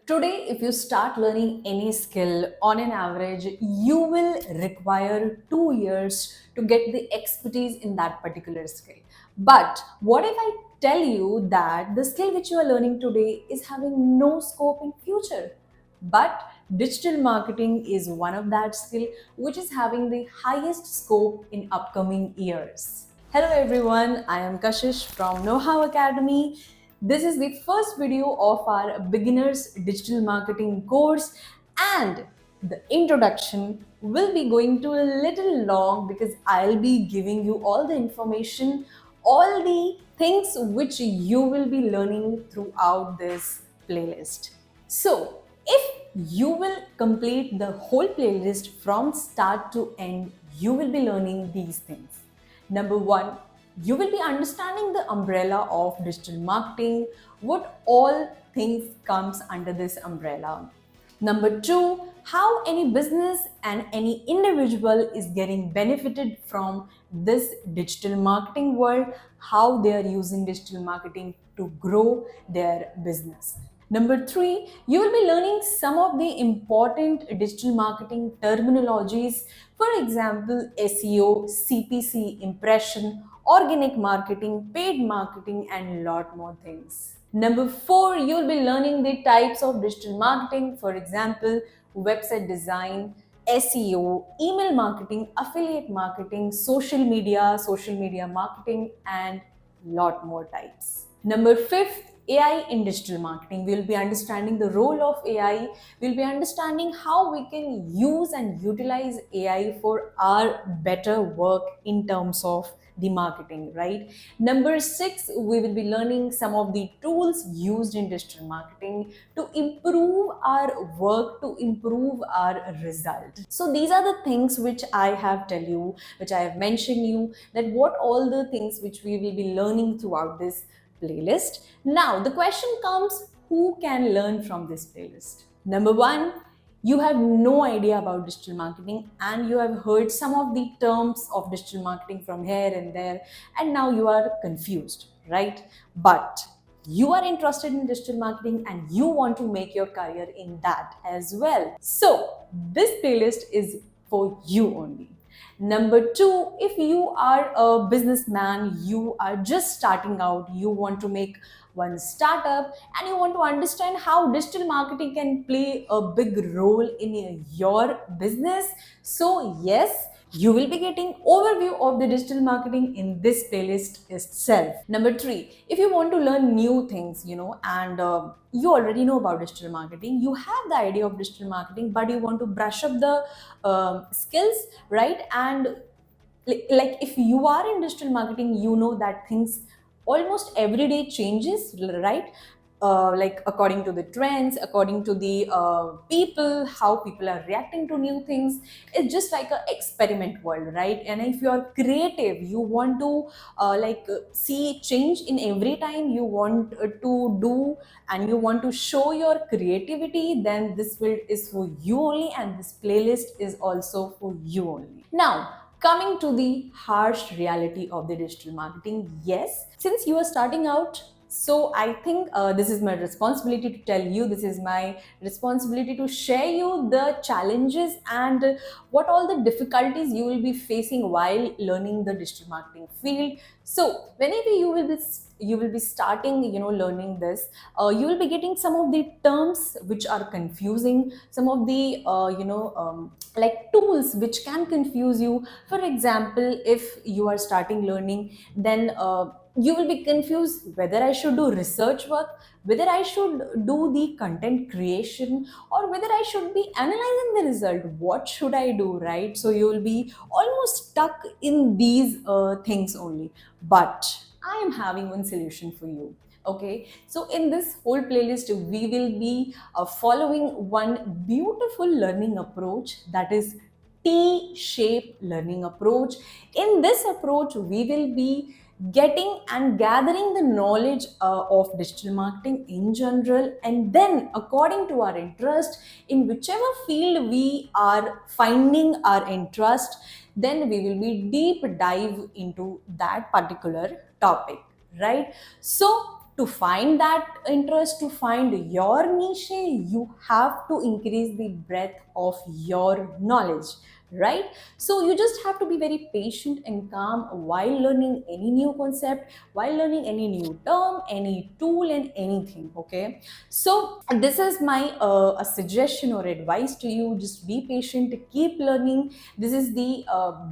Today, if you start learning any skill, on an average, you will require 2 years to get the expertise in that particular skill. But what if I tell you that the skill which you are learning today is having no scope in future? But digital marketing is one of that skill which is having the highest scope in upcoming years. Hello everyone, I am Kashish from KnowHow Academy. This is the first video of our beginners digital marketing course, and the introduction will be going to a little long because I'll be giving you all the information, all the things which you will be learning throughout this playlist. So, if you will complete the whole playlist from start to end, you will be learning these things. Number one, you will be understanding the umbrella of digital marketing, what all things comes under this umbrella. Number two, how any business and any individual is getting benefited from this digital marketing world, how they are using digital marketing to grow their business. Number three, you will be learning some of the important digital marketing terminologies. For example, SEO, CPC, impression, organic marketing, paid marketing, and lot more things. Number four, you'll be learning the types of digital marketing. For example, website design, SEO, email marketing, affiliate marketing, social media marketing, and lot more types. Number fifth, AI in digital marketing. We'll be understanding the role of AI. We'll be understanding how we can use and utilize AI for our better work in terms of the marketing, right? Number six, we will be learning some of the tools used in digital marketing to improve our work, to improve our result. So these are the things which I have tell you, which I have mentioned you, that what all the things which we will be learning throughout this playlist. Now the question comes, who can learn from this playlist? Number one, you have no idea about digital marketing and you have heard some of the terms of digital marketing from here and there, and now you are confused, right? But you are interested in digital marketing and you want to make your career in that as well. So this playlist is for you only. Number two, if you are a businessman, you are just starting out, you want to make one startup and you want to understand how digital marketing can play a big role in your business. So yes, you will be getting overview of the digital marketing in this playlist itself. Number three, if you want to learn new things, and you already know about digital marketing, you have the idea of digital marketing, but you want to brush up the skills, right? And like if you are in digital marketing, you know that things almost every day changes, right? Like according to the trends, according to the people, how people are reacting to new things. It's just like a experiment world, right? And if you are creative, you want to see change in every time you want to do, and you want to show your creativity, then this field is for you only, and this playlist is also for you only. Now, coming to the harsh reality of the digital marketing, yes, since you are starting out, so I think this is my responsibility to tell you, this is my responsibility to share you the challenges and what all the difficulties you will be facing while learning the digital marketing field. So whenever you will be starting, learning this, you will be getting some of the terms which are confusing, some of the like tools which can confuse you. For example, if you are starting learning, then you will be confused whether I should do research work, whether I should do the content creation, or whether I should be analyzing the result. What should I do, right? So you will be almost stuck in these things only. But I am having one solution for you. Okay, so in this whole playlist, we will be following one beautiful learning approach, that is T-shaped learning approach. In this approach, we will be getting and gathering the knowledge of digital marketing in general, and then according to our interest, in whichever field we are finding our interest, then we will be deep dive into that particular topic, right? So To find that interest, to find your niche, you have to increase the breadth of your knowledge, right? So you just have to be very patient and calm while learning any new concept, while learning any new term, any tool, and anything. Okay, so this is my a suggestion or advice to you. Just be patient, keep learning. This is the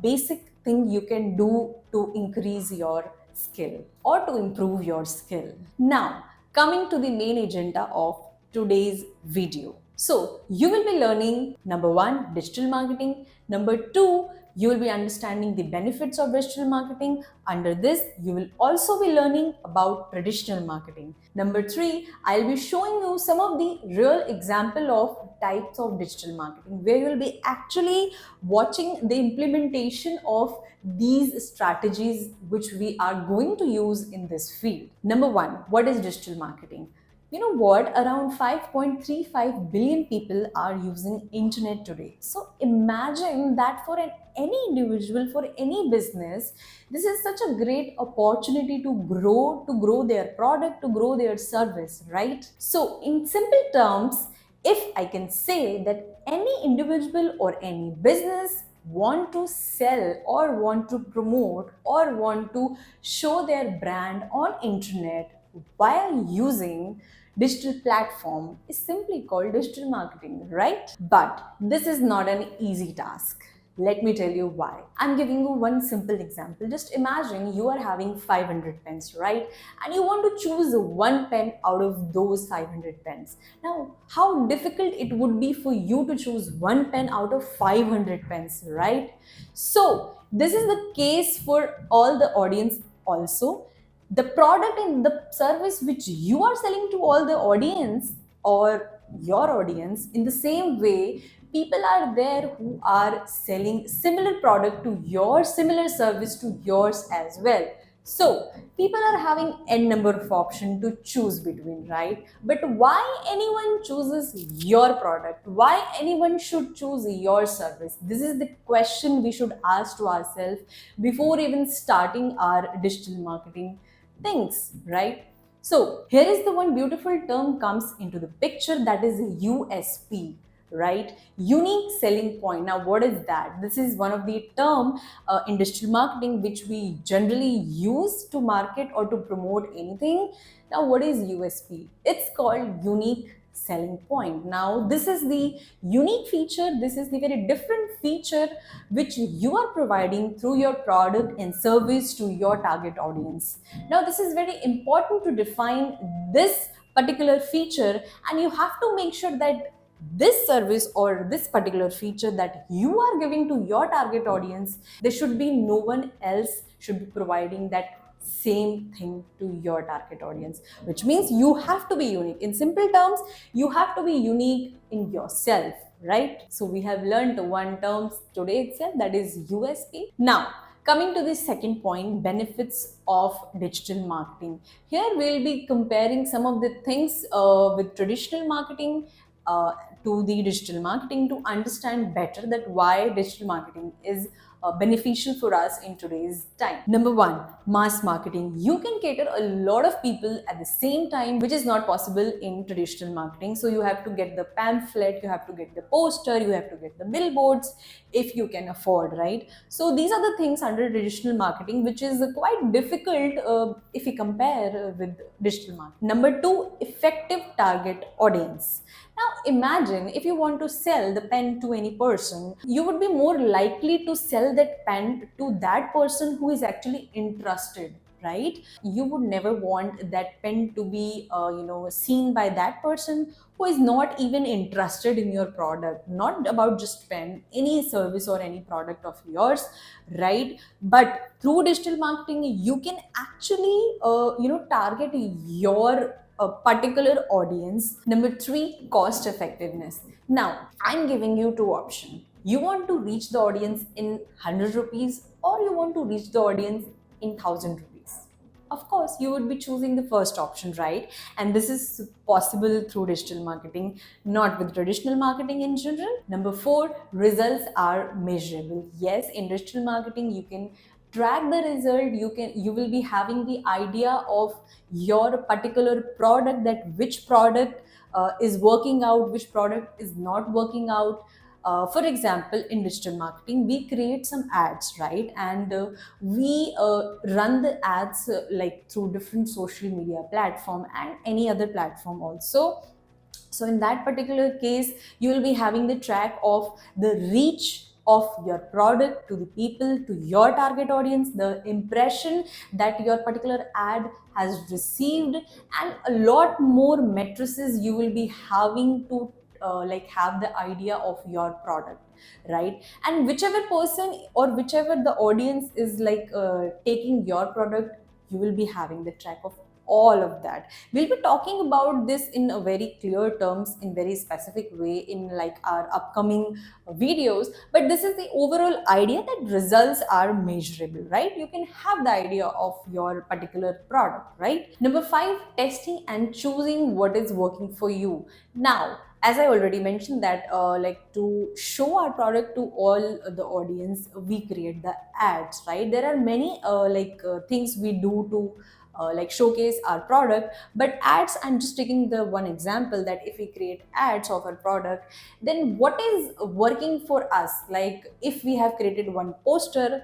basic thing you can do to increase your skill or to improve your skill. Now, coming to the main agenda of today's video. So, you will be learning number one, digital marketing. Number two, you will be understanding the benefits of digital marketing. Under this, you will also be learning about traditional marketing. Number three, I'll be showing you some of the real example of types of digital marketing where you will be actually watching the implementation of these strategies which we are going to use in this field. Number one, what is digital marketing? You know what, around 5.35 billion people are using internet today. So imagine that for any individual, for any business, this is such a great opportunity to grow their product, to grow their service, right? So in simple terms, if I can say that any individual or any business want to sell or want to promote or want to show their brand on internet while using digital platform is simply called digital marketing, right? But this is not an easy task. Let me tell you why. I'm giving you one simple example. Just imagine you are having 500 pens, right? And you want to choose one pen out of those 500 pens. Now, how difficult it would be for you to choose one pen out of 500 pens, right? So, this is the case for all the audience also. The product and the service which you are selling to all the audience or your audience, in the same way, people are there who are selling similar product to yours, similar service to yours as well. So people are having n number of options to choose between, right? But why anyone chooses your product? Why anyone should choose your service? This is the question we should ask to ourselves before even starting our digital marketing things, right? So here is the one beautiful term comes into the picture, that is USP, right? Unique selling point. Now what is that? This is one of the term in digital marketing which we generally use to market or to promote anything. Now what is USP? It's called unique selling point. Now this is the unique feature, this is the very different feature which you are providing through your product and service to your target audience. Now this is very important to define this particular feature, and you have to make sure that this service or this particular feature that you are giving to your target audience, there should be no one else should be providing that same thing to your target audience, which means you have to be unique. In simple terms, you have to be unique in yourself, right? So we have learned one term today itself, that is USP. Now coming to the second point, benefits of digital marketing. Here we'll be comparing some of the things with traditional marketing to the digital marketing to understand better that why digital marketing is beneficial for us in today's time. Number one, mass marketing. You can cater a lot of people at the same time, which is not possible in traditional marketing. So you have to get the pamphlet, you have to get the poster, you have to get the billboards if you can afford, right? So these are the things under traditional marketing, which is quite difficult if we compare with digital marketing. Number two, effective target audience. Now imagine if you want to sell the pen to any person, you would be more likely to sell that pen to that person who is actually interested, right? You would never want that pen to be seen by that person who is not even interested in your product, not about just pen, any service or any product of yours, right? But through digital marketing you can actually target your a particular audience. Number three, cost effectiveness. Now, I'm giving you two options. You want to reach the audience in 100 rupees or you want to reach the audience in 1000 rupees. Of course, you would be choosing the first option, right? And this is possible through digital marketing, not with traditional marketing in general. Number four, results are measurable. Yes, in digital marketing, you can track the result, you will be having the idea of your particular product, that which product is working out, which product is not working out. For example, in digital marketing, we create some ads, right? And we run the ads like through different social media platform and any other platform also. So in that particular case, you will be having the track of the reach of your product to the people, to your target audience, the impression that your particular ad has received, and a lot more matrices you will be having to like have the idea of your product, right? And whichever person or whichever the audience is like taking your product, you will be having the track of all of that. We'll be talking about this in a very clear terms, in very specific way, in like our upcoming videos, but this is the overall idea that results are measurable, right? You can have the idea of your particular product, right? Number 5, testing and choosing what is working for you. Now, as I already mentioned that like to show our product to all the audience, we create the ads, right? There are many things we do to like showcase our product, but ads, I'm just taking the one example, that if we create ads of our product, then what is working for us? Like if we have created one poster,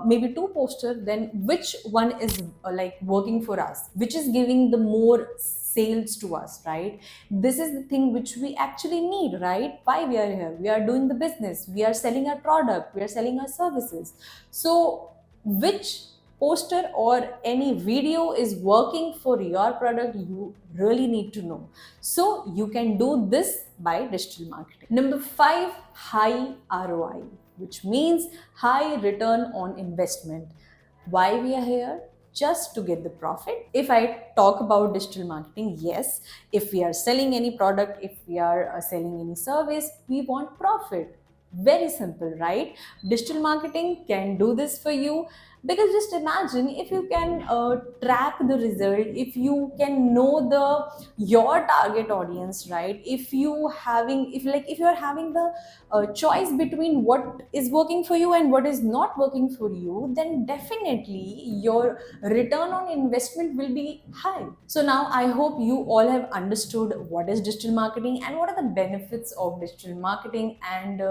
maybe two poster, then which one is like working for us, which is giving the more sales to us, right? This is the thing which we actually need, right? Why we are here? We are doing the business, we are selling our product, we are selling our services. So which poster or any video is working for your product, you really need to know. So you can do this by digital marketing. Number 5, high ROI, which means high return on investment. Why we are here? Just to get the profit. If I talk about digital marketing, yes, if we are selling any product, if we are selling any service, we want profit. Very simple, right? Digital marketing can do this for you, because just imagine if you can track the result, if you can know the your target audience, right? If you are having the choice between what is working for you and what is not working for you, then definitely your return on investment will be high. So now I hope you all have understood what is digital marketing and what are the benefits of digital marketing, and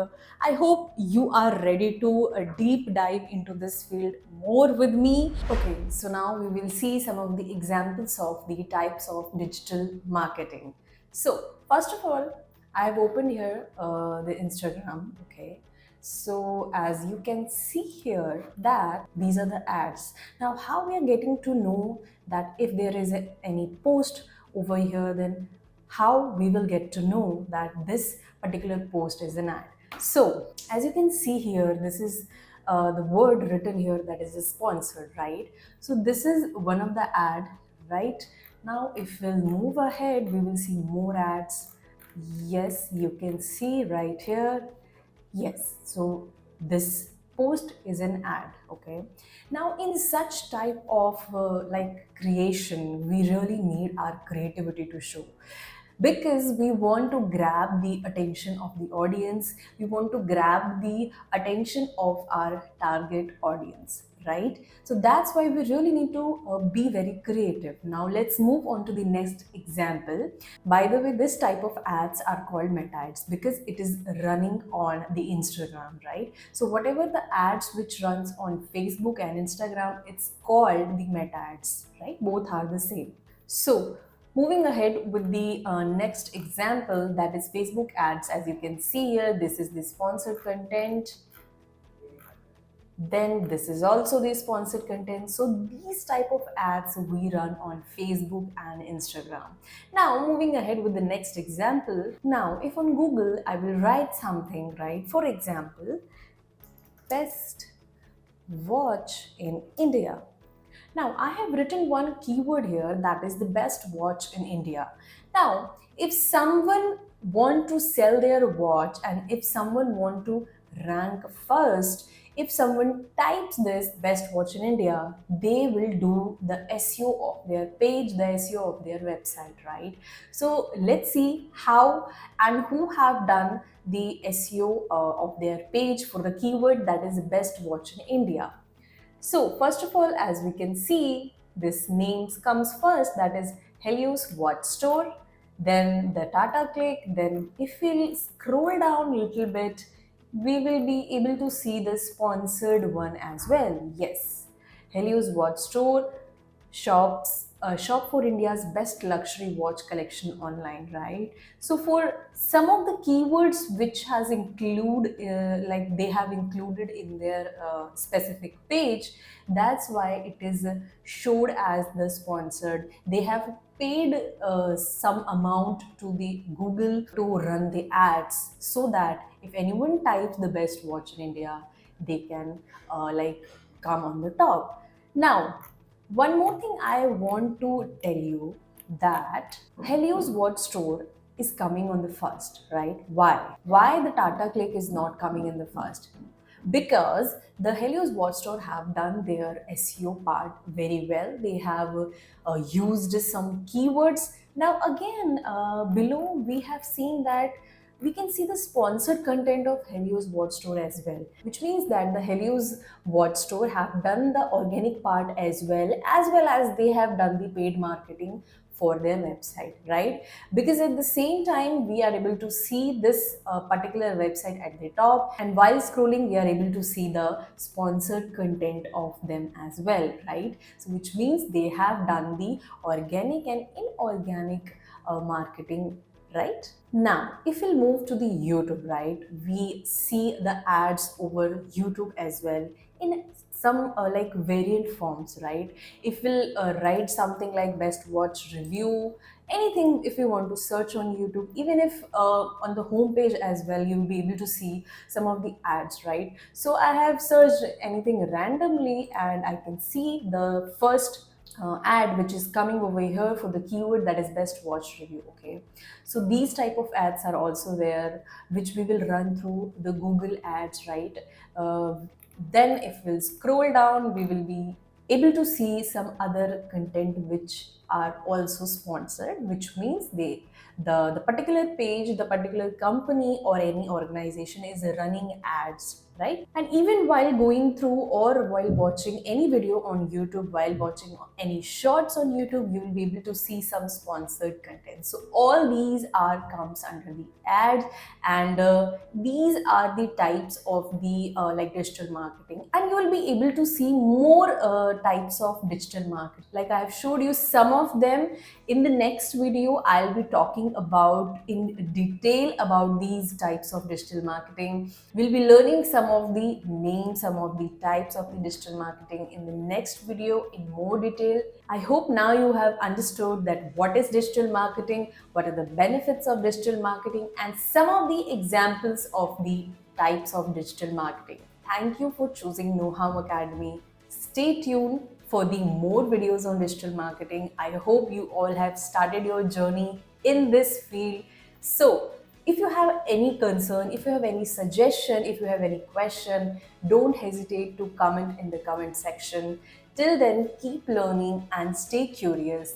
I hope you are ready to deep dive into this field more with me. Okay, so now we will see some of the examples of the types of digital marketing. So first of all, I have opened here the Instagram. Okay, so as you can see here that these are the ads. Now how we are getting to know that if there is any post over here, then how we will get to know that this particular post is an ad. So as you can see here, this is the word written here, that is sponsored, right? So this is one of the ad, right? Now if we'll move ahead, we will see more ads. Yes, you can see right here. Yes, so this post is an ad. Okay, now in such type of like creation, we really need our creativity to show, because we want to grab the attention of the audience, we want to grab the attention of our target audience, right? So that's why we really need to be very creative. Now let's move on to the next example. By the way, this type of ads are called meta ads because it is running on the Instagram, right? So whatever the ads which runs on Facebook and Instagram, it's called the meta ads, right? Both are the same. So moving ahead with the next example, that is Facebook ads. As you can see here, this is the sponsored content. Then this is also the sponsored content. So these type of ads we run on Facebook and Instagram. Now moving ahead with the next example. Now if on Google I will write something, right? For example, best watch in India. Now I have written one keyword here, that is the best watch in India. Now if someone want to sell their watch, and if someone want to rank first, if someone types this best watch in India, they will do the SEO of their page, the SEO of their website, right? So let's see how and who have done the SEO of their page for the keyword that is best watch in India. So first of all, as we can see, this names comes first, that is Helios Watch Store, then the Tata Click, then if we scroll down a little bit, we will be able to see the sponsored one as well. Yes, Helios Watch Store shop for India's best luxury watch collection online, right? So for some of the keywords which has like they have included in their specific page, that's why it is showed as the sponsored. They have paid some amount to the Google to run the ads, so that if anyone types the best watch in India, they can like come on the top. Now, one more thing I want to tell you, that Helios Watch Store is coming on the first, right? Why? Why the Tata Click is not coming in the first? Because the Helios Watch Store have done their SEO part very well. They have used some keywords. Now again, below we have seen that we can see the sponsored content of Helios Watch Store as well, which means that the Helios Watch Store have done the organic part as well as they have done the paid marketing for their website, right? Because at the same time we are able to see this particular website at the top, and while scrolling we are able to see the sponsored content of them as well, right? So which means they have done the organic and inorganic marketing, right? Now, if we'll move to the YouTube, right, we see the ads over YouTube as well in some like variant forms, right? If we'll write something like best watch review, anything, if you want to search on YouTube, even if on the home page as well, you'll be able to see some of the ads, right? So I have searched anything randomly and I can see the first ad which is coming over here for the keyword that is best watch review. Okay, so these type of ads are also there, which we will run through the Google ads, right? Then if we'll scroll down, we will be able to see some other content which are also sponsored, which means the particular page, the particular company or any organization is running ads, right? And even while going through or while watching any video on YouTube, while watching any shorts on YouTube, you will be able to see some sponsored content. So all these are comes under the ads, and these are the types of the like digital marketing, and you will be able to see more types of digital marketing. Like I have showed you some of them. In the next video I'll be talking about in detail about these types of digital marketing. We'll be learning some of the names, some of the types of the digital marketing in the next video in more detail. I hope now you have understood that what is digital marketing, what are the benefits of digital marketing, and some of the examples of the types of digital marketing. Thank you for choosing KnowHow Academy. Stay tuned for the more videos on digital marketing. I hope you all have started your journey in this field. So, if you have any concern, if you have any suggestion, if you have any question, don't hesitate to comment in the comment section. Till then, keep learning and stay curious.